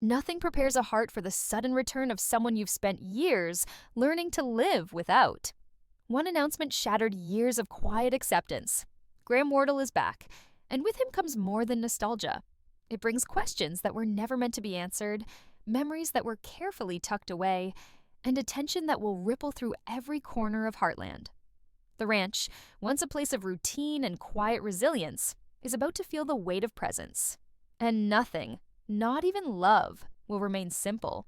Nothing prepares a heart for the sudden return of someone you've spent years learning to live without. One announcement shattered years of quiet acceptance. Wardle is back, and with him comes more than nostalgia. It brings questions that were never meant to be answered, memories that were carefully tucked away, and a tension that will ripple through every corner of Heartland. The ranch, once a place of routine and quiet resilience, is about to feel the weight of presence. And nothing, not even love, will remain simple.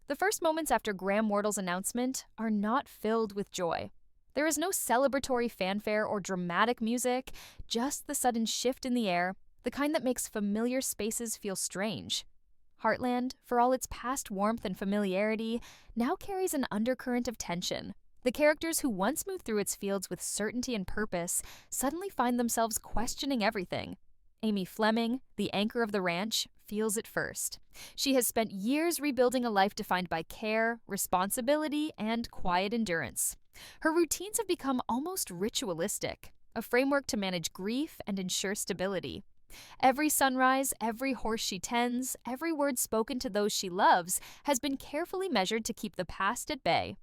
The first moments after Wardle's announcement are not filled with joy. There is no celebratory fanfare or dramatic music, just the sudden shift in the air, the kind that makes familiar spaces feel strange. Heartland, for all its past warmth and familiarity, now carries an undercurrent of tension. The characters who once moved through its fields with certainty and purpose suddenly find themselves questioning everything. Amy Fleming, the anchor of the ranch, feels it first. She has spent years rebuilding a life defined by care, responsibility, and quiet endurance. Her routines have become almost ritualistic, a framework to manage grief and ensure stability. Every sunrise, every horse she tends, every word spoken to those she loves has been carefully measured to keep the past at bay.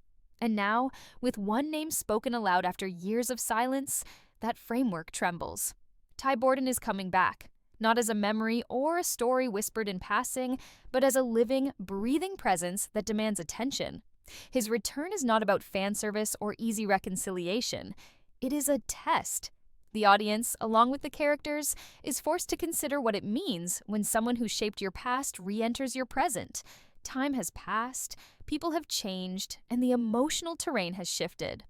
And now, with one name spoken aloud after years of silence, that framework trembles. Ty Bordon is coming back, not as a memory or a story whispered in passing, but as a living, breathing presence that demands attention. His return is not about fan service or easy reconciliation. It is a test. The audience, along with the characters, is forced to consider what it means when someone who shaped your past re-enters your present. Time has passed, people have changed, and the emotional terrain has shifted.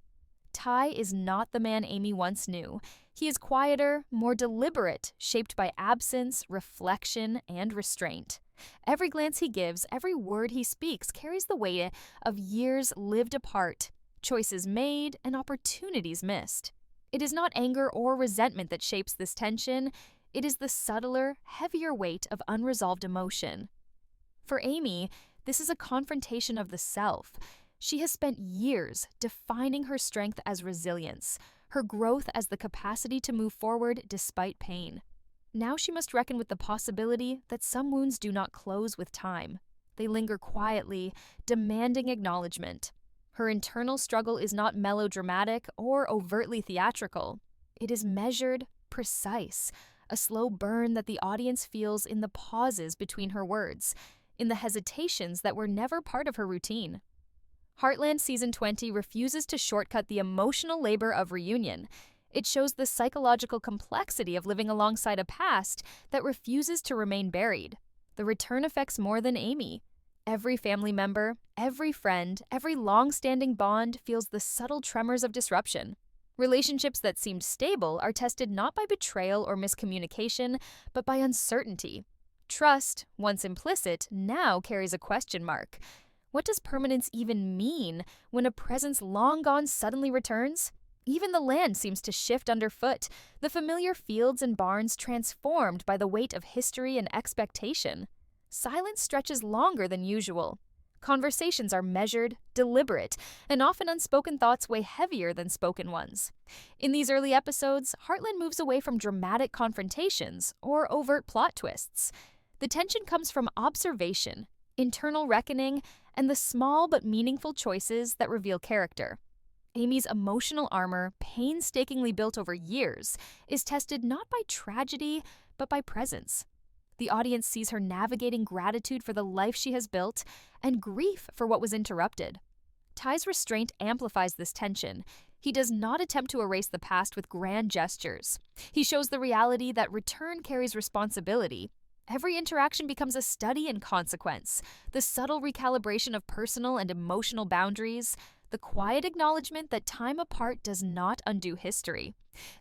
Ty is not the man Amy once knew. He is quieter, more deliberate, shaped by absence, reflection, and restraint. Every glance he gives, every word he speaks carries the weight of years lived apart, choices made, and opportunities missed. It is not anger or resentment that shapes this tension. It is the subtler, heavier weight of unresolved emotion. For Amy, this is a confrontation of the self. She has spent years defining her strength as resilience, her growth as the capacity to move forward despite pain. Now she must reckon with the possibility that some wounds do not close with time. They linger quietly, demanding acknowledgement. Her internal struggle is not melodramatic or overtly theatrical. It is measured, precise, a slow burn that the audience feels in the pauses between her words, in the hesitations that were never part of her routine. Heartland Season 20 refuses to shortcut the emotional labor of reunion. It shows the psychological complexity of living alongside a past that refuses to remain buried. The return affects more than Amy. Every family member, every friend, every long-standing bond feels the subtle tremors of disruption. Relationships that seemed stable are tested not by betrayal or miscommunication, but by uncertainty. Trust, once implicit, now carries a question mark. What does permanence even mean when a presence long gone suddenly returns? Even the land seems to shift underfoot, the familiar fields and barns transformed by the weight of history and expectation. Silence stretches longer than usual. Conversations are measured, deliberate, and often unspoken thoughts weigh heavier than spoken ones. In these early episodes, Heartland moves away from dramatic confrontations or overt plot twists. The tension comes from observation, internal reckoning, and the small but meaningful choices that reveal character. Amy's emotional armor, painstakingly built over years, is tested not by tragedy, but by presence. The audience sees her navigating gratitude for the life she has built and grief for what was interrupted. Ty's restraint amplifies this tension. He does not attempt to erase the past with grand gestures. He shows the reality that return carries responsibility. Every interaction becomes a study in consequence, the subtle recalibration of personal and emotional boundaries, the quiet acknowledgement that time apart does not undo history.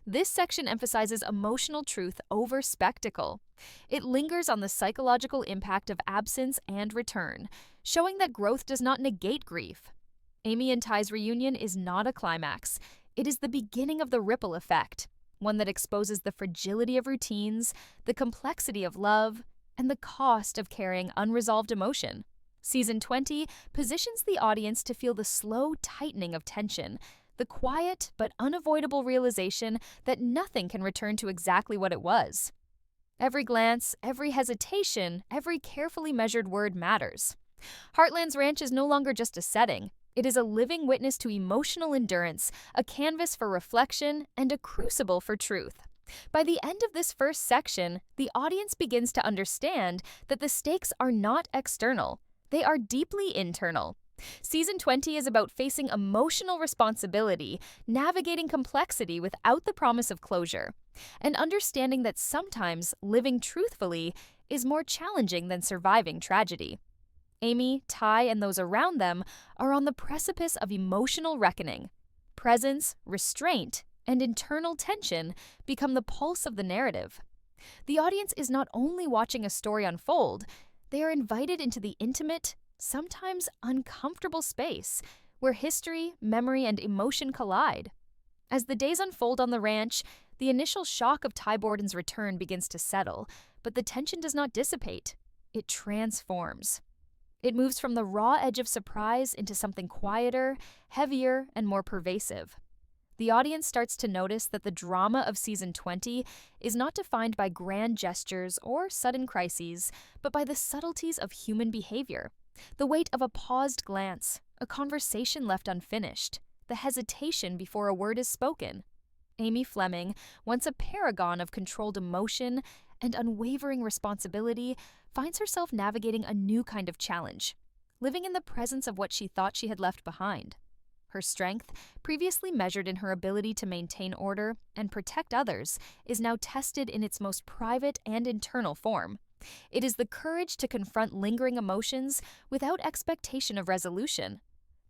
This section emphasizes emotional truth over spectacle. It lingers on the psychological impact of absence and return, showing that growth does not negate grief. Amy and Ty's reunion is not a climax. It is the beginning of the ripple effect, one that exposes the fragility of routines, the complexity of love, and the cost of carrying unresolved emotion. Season 20 positions the audience to feel the slow tightening of tension, the quiet but unavoidable realization that nothing can return to exactly what it was. Every glance, every hesitation, every carefully measured word matters. Heartland's ranch is no longer just a setting. It is a living witness to emotional endurance, a canvas for reflection, and a crucible for truth. By the end of this first section, the audience begins to understand that the stakes are not external. They are deeply internal. Season 20 is about facing emotional responsibility, navigating complexity without the promise of closure, and understanding that sometimes living truthfully is more challenging than surviving tragedy. Amy, Ty, and those around them are on the precipice of emotional reckoning. Presence, restraint, and internal tension become the pulse of the narrative. The audience is not only watching a story unfold, they are invited into the intimate, sometimes uncomfortable space where history, memory, and emotion collide. As the days unfold on the ranch, the initial shock of Ty Bordon's return begins to settle, but the tension does not dissipate. It transforms. It moves from the raw edge of surprise into something quieter, heavier, and more pervasive. The audience starts to notice that the drama of Season 20 is not defined by grand gestures or sudden crises, but by the subtleties of human behavior. The weight of a paused glance, a conversation left unfinished, the hesitation before a word is spoken. Amy Fleming, once a paragon of controlled emotion and unwavering responsibility, finds herself navigating a new kind of challenge, living in the presence of what she thought she had left behind. Her strength, previously measured in her ability to maintain order and protect others, is now tested in its most private and internal form. It is the courage to confront lingering emotions without expectation of resolution.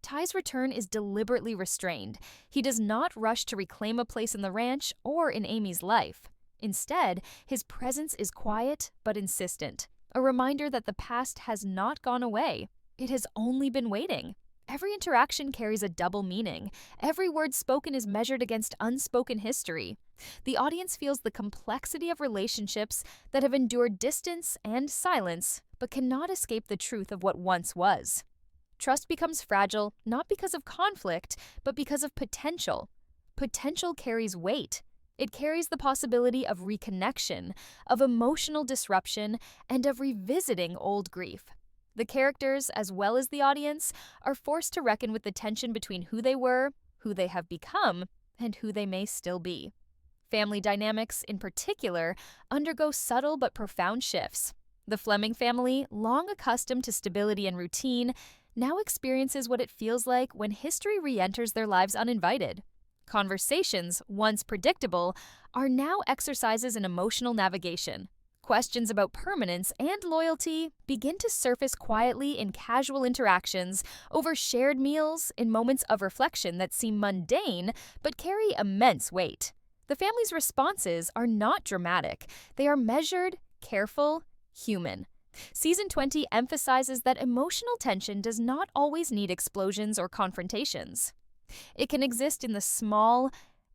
Ty's return is deliberately restrained. He does not rush to reclaim a place in the ranch or in Amy's life. Instead, his presence is quiet but insistent, a reminder that the past has not gone away. It has only been waiting. Every interaction carries a double meaning. Every word spoken is measured against unspoken history. The audience feels the complexity of relationships that have endured distance and silence, but cannot escape the truth of what once was. Trust becomes fragile, not because of conflict, but because of potential. Potential carries weight. It carries the possibility of reconnection, of emotional disruption, and of revisiting old grief. The characters, as well as the audience, are forced to reckon with the tension between who they were, who they have become, and who they may still be. Family dynamics, in particular, undergo subtle but profound shifts. The Fleming family, long accustomed to stability and routine, now experiences what it feels like when history re-enters their lives uninvited. Conversations, once predictable, are now exercises in emotional navigation. Questions about permanence and loyalty begin to surface quietly in casual interactions, over shared meals, in moments of reflection that seem mundane but carry immense weight. The family's responses are not dramatic. They are measured, careful, human. Season 20 emphasizes that emotional tension does not always need explosions or confrontations. It can exist in the small,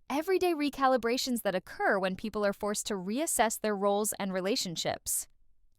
everyday recalibrations that occur when people are forced to reassess their roles and relationships.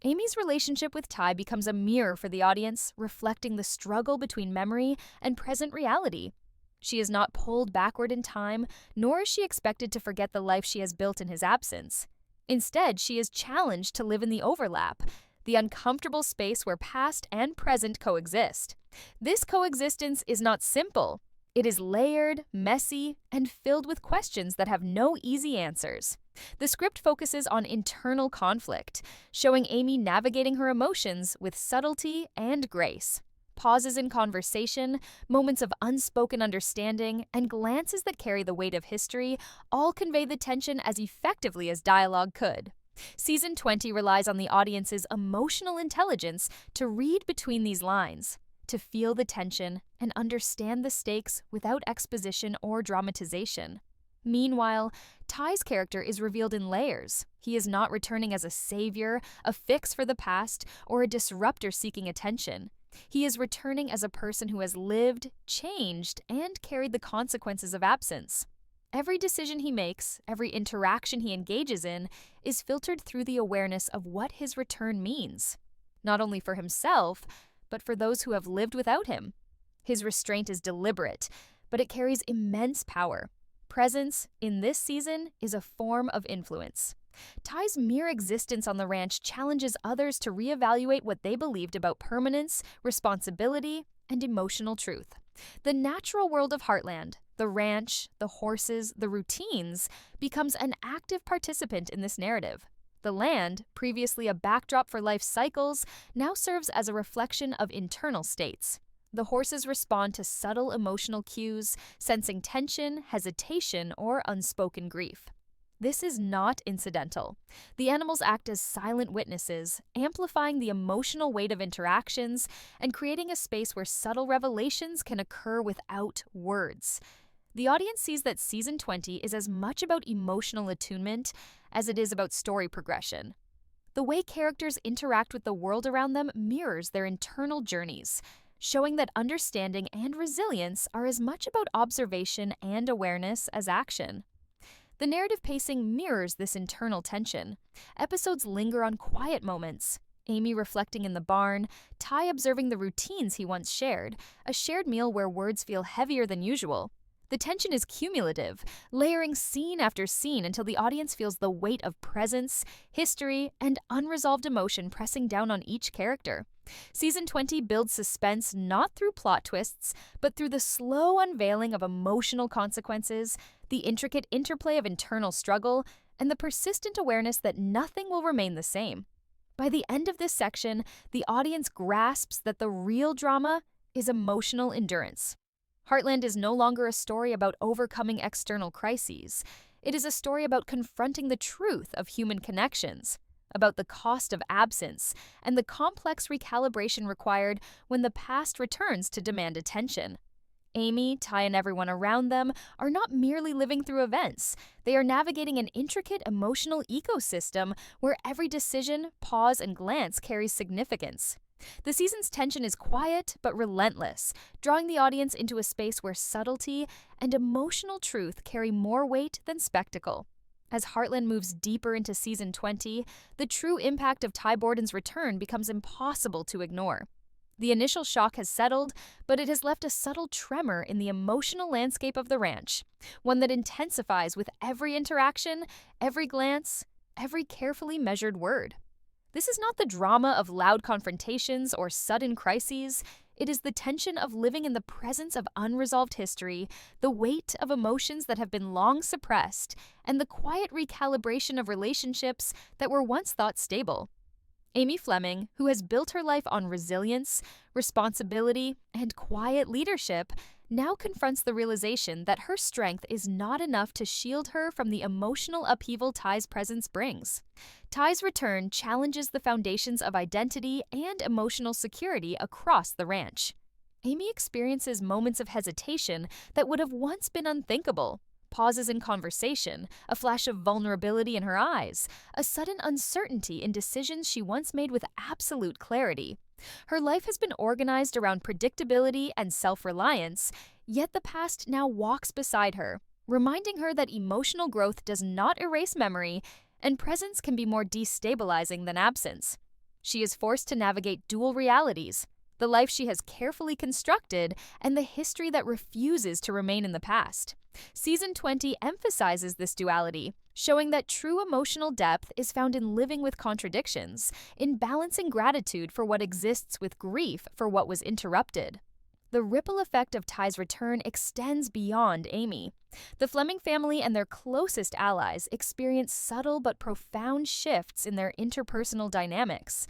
Amy's relationship with Ty becomes a mirror for the audience, reflecting the struggle between memory and present reality. She is not pulled backward in time, nor is she expected to forget the life she has built in his absence. Instead, she is challenged to live in the overlap, the uncomfortable space where past and present coexist. This coexistence is not simple. It is layered, messy, and filled with questions that have no easy answers. The script focuses on internal conflict, showing Amy navigating her emotions with subtlety and grace. Pauses in conversation, moments of unspoken understanding, and glances that carry the weight of history all convey the tension as effectively as dialogue could. Season 20 relies on the audience's emotional intelligence to read between these lines, to feel the tension and understand the stakes without exposition or dramatization. Meanwhile, Ty's character is revealed in layers. He is not returning as a savior, a fix for the past, or a disruptor seeking attention. He is returning as a person who has lived, changed, and carried the consequences of absence. Every decision he makes, every interaction he engages in, is filtered through the awareness of what his return means, not only for himself, but for those who have lived without him. His restraint is deliberate, but it carries immense power. Presence, in this season, is a form of influence. Ty's mere existence on the ranch challenges others to reevaluate what they believed about permanence, responsibility, and emotional truth. The natural world of Heartland, the ranch, the horses, the routines, becomes an active participant in this narrative. The land, previously a backdrop for life's cycles, now serves as a reflection of internal states. The horses respond to subtle emotional cues, sensing tension, hesitation, or unspoken grief. This is not incidental. The animals act as silent witnesses, amplifying the emotional weight of interactions and creating a space where subtle revelations can occur without words. The audience sees that Season 20 is as much about emotional attunement as it is about story progression. The way characters interact with the world around them mirrors their internal journeys, showing that understanding and resilience are as much about observation and awareness as action. The narrative pacing mirrors this internal tension. Episodes linger on quiet moments, Amy reflecting in the barn, Ty observing the routines he once shared, a shared meal where words feel heavier than usual. The tension is cumulative, layering scene after scene until the audience feels the weight of presence, history, and unresolved emotion pressing down on each character. Season 20 builds suspense not through plot twists, but through the slow unveiling of emotional consequences, the intricate interplay of internal struggle, and the persistent awareness that nothing will remain the same. By the end of this section, the audience grasps that the real drama is emotional endurance. Heartland is no longer a story about overcoming external crises. It is a story about confronting the truth of human connections, about the cost of absence, and the complex recalibration required when the past returns to demand attention. Amy, Ty, and everyone around them are not merely living through events. They are navigating an intricate emotional ecosystem where every decision, pause, and glance carries significance. The season's tension is quiet but relentless, drawing the audience into a space where subtlety and emotional truth carry more weight than spectacle. As Heartland moves deeper into Season 20, the true impact of Ty Bordon's return becomes impossible to ignore. The initial shock has settled, but it has left a subtle tremor in the emotional landscape of the ranch, one that intensifies with every interaction, every glance, every carefully measured word. This is not the drama of loud confrontations or sudden crises. It is the tension of living in the presence of unresolved history, the weight of emotions that have been long suppressed, and the quiet recalibration of relationships that were once thought stable. Amy Fleming, who has built her life on resilience, responsibility, and quiet leadership, now confronts the realization that her strength is not enough to shield her from the emotional upheaval Ty's presence brings. Ty's return challenges the foundations of identity and emotional security across the ranch. Amy experiences moments of hesitation that would have once been unthinkable. Pauses in conversation, a flash of vulnerability in her eyes, a sudden uncertainty in decisions she once made with absolute clarity. Her life has been organized around predictability and self-reliance, yet the past now walks beside her, reminding her that emotional growth does not erase memory, and presence can be more destabilizing than absence. She is forced to navigate dual realities, the life she has carefully constructed and the history that refuses to remain in the past. Season 20 emphasizes this duality, showing that true emotional depth is found in living with contradictions, in balancing gratitude for what exists with grief for what was interrupted. The ripple effect of Ty's return extends beyond Amy. The Fleming family and their closest allies experience subtle but profound shifts in their interpersonal dynamics.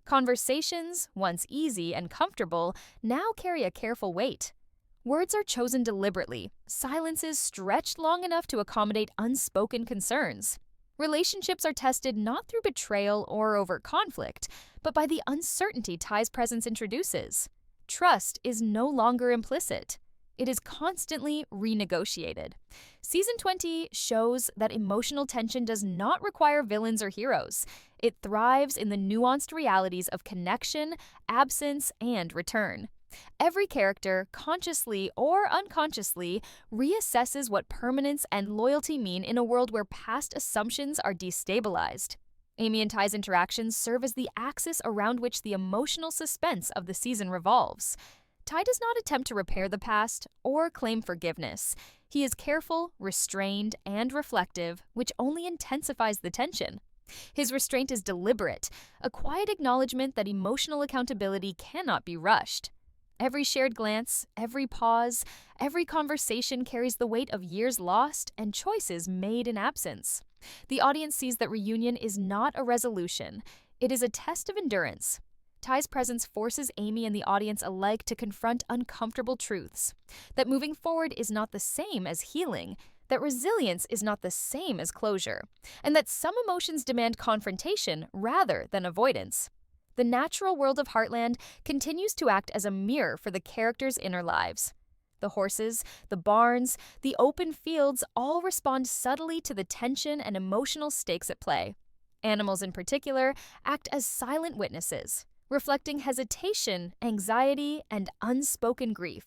Conversations, once easy and comfortable, now carry a careful weight. Words are chosen deliberately, silences stretched long enough to accommodate unspoken concerns. Relationships are tested not through betrayal or overt conflict, but by the uncertainty Ty's presence introduces. Trust is no longer implicit. It is constantly renegotiated. Season 20 shows that emotional tension does not require villains or heroes. It thrives in the nuanced realities of connection, absence, and return. Every character, consciously or unconsciously, reassesses what permanence and loyalty mean in a world where past assumptions are destabilized. Amy and Ty's interactions serve as the axis around which the emotional suspense of the season revolves. Ty does not attempt to repair the past or claim forgiveness. He is careful, restrained, and reflective, which only intensifies the tension. His restraint is deliberate, a quiet acknowledgement that emotional accountability cannot be rushed. Every shared glance, every pause, every conversation carries the weight of years lost and choices made in absence. The audience sees that reunion is not a resolution. It is a test of endurance. Ty's presence forces Amy and the audience alike to confront uncomfortable truths. That moving forward is not the same as healing, that resilience is not the same as closure, and that some emotions demand confrontation rather than avoidance. The natural world of Heartland continues to act as a mirror for the characters' inner lives. The horses, the barns, the open fields all respond subtly to the tension and emotional stakes at play. Animals in particular act as silent witnesses, reflecting hesitation, anxiety, and unspoken grief.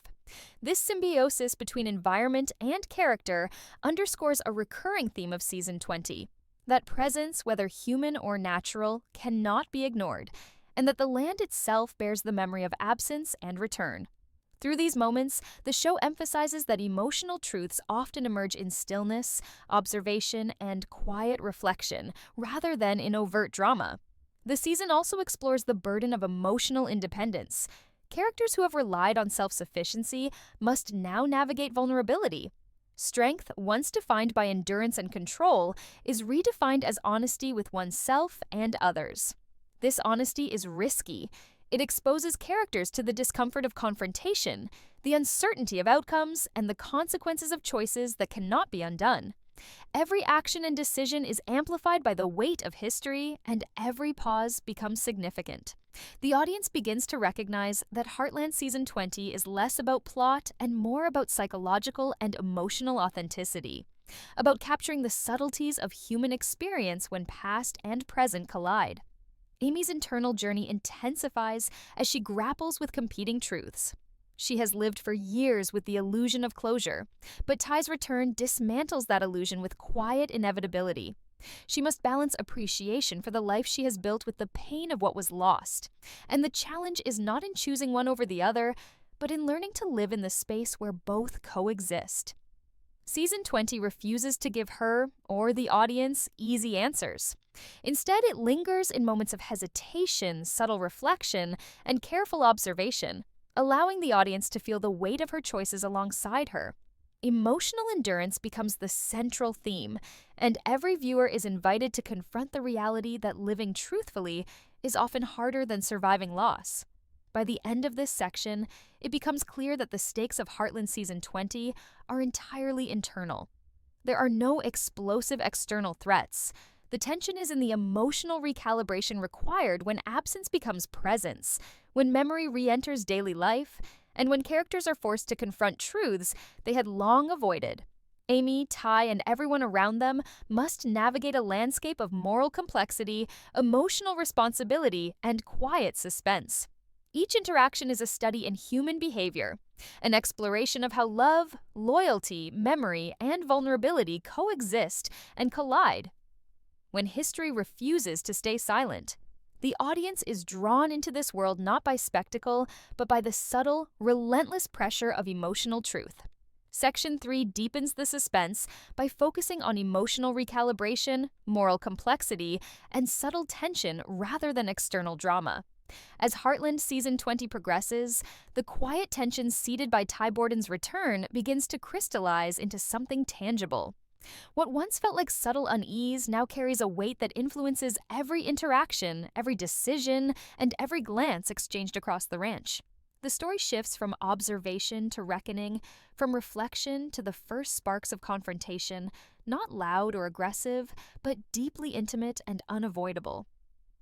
This symbiosis between environment and character underscores a recurring theme of Season 20, that presence, whether human or natural, cannot be ignored, and that the land itself bears the memory of absence and return. Through these moments, the show emphasizes that emotional truths often emerge in stillness, observation, and quiet reflection, rather than in overt drama. The season also explores the burden of emotional independence. Characters who have relied on self-sufficiency must now navigate vulnerability. Strength, once defined by endurance and control, is redefined as honesty with oneself and others. This honesty is risky. It exposes characters to the discomfort of confrontation, the uncertainty of outcomes, and the consequences of choices that cannot be undone. Every action and decision is amplified by the weight of history, and every pause becomes significant. The audience begins to recognize that Heartland Season 20 is less about plot and more about psychological and emotional authenticity, about capturing the subtleties of human experience when past and present collide. Amy's internal journey intensifies as she grapples with competing truths. She has lived for years with the illusion of closure, but Ty's return dismantles that illusion with quiet inevitability. She must balance appreciation for the life she has built with the pain of what was lost. And the challenge is not in choosing one over the other, but in learning to live in the space where both coexist. Season 20 refuses to give her, or the audience, easy answers. Instead, it lingers in moments of hesitation, subtle reflection, and careful observation, allowing the audience to feel the weight of her choices alongside her. Emotional endurance becomes the central theme, and every viewer is invited to confront the reality that living truthfully is often harder than surviving loss. By the end of this section, it becomes clear that the stakes of Heartland Season 20 are entirely internal. There are no explosive external threats. The tension is in the emotional recalibration required when absence becomes presence, when memory re-enters daily life, and when characters are forced to confront truths they had long avoided. Amy, Ty, and everyone around them must navigate a landscape of moral complexity, emotional responsibility, and quiet suspense. Each interaction is a study in human behavior, an exploration of how love, loyalty, memory, and vulnerability coexist and collide. When history refuses to stay silent, the audience is drawn into this world not by spectacle, but by the subtle, relentless pressure of emotional truth. Section 3 deepens the suspense by focusing on emotional recalibration, moral complexity, and subtle tension rather than external drama. As Heartland Season 20 progresses, the quiet tension seeded by Ty Bordon's return begins to crystallize into something tangible. What once felt like subtle unease now carries a weight that influences every interaction, every decision, and every glance exchanged across the ranch. The story shifts from observation to reckoning, from reflection to the first sparks of confrontation, not loud or aggressive, but deeply intimate and unavoidable.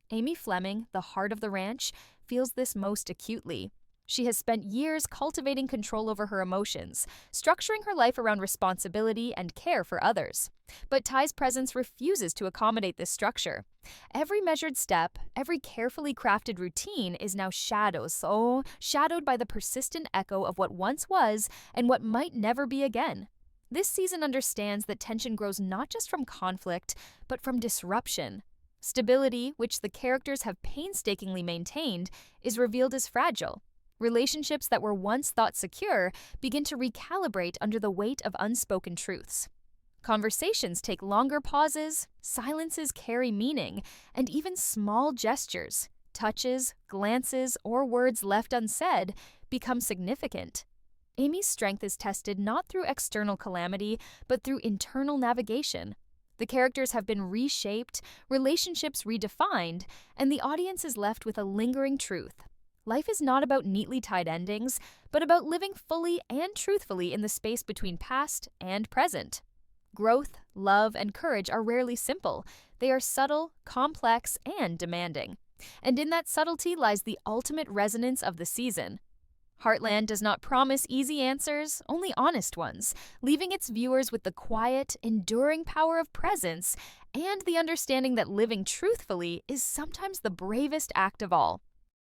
Amy Fleming, the heart of the ranch, feels this most acutely. She has spent years cultivating control over her emotions, structuring her life around responsibility and care for others. But Ty's presence refuses to accommodate this structure. Every measured step, every carefully crafted routine is now shadowed by the persistent echo of what once was and what might never be again. This season understands that tension grows not just from conflict, but from disruption. Stability, which the characters have painstakingly maintained, is revealed as fragile. Relationships that were once thought secure begin to recalibrate under the weight of unspoken truths. Conversations take longer pauses, silences carry meaning, and even small gestures, touches, glances, or words left unsaid become significant. Amy's strength is tested not through external calamity, but through internal navigation. The characters have been reshaped, relationships redefined, and the audience is left with a lingering truth. Life is not about neatly tied endings, but about living fully and truthfully in the space between past and present. Growth, love, and courage are rarely simple. They are subtle, complex, and demanding. And in that subtlety lies the ultimate resonance of the season. Heartland does not promise easy answers, only honest ones, leaving its viewers with the quiet, enduring power of presence and the understanding that living truthfully is sometimes the bravest act of all.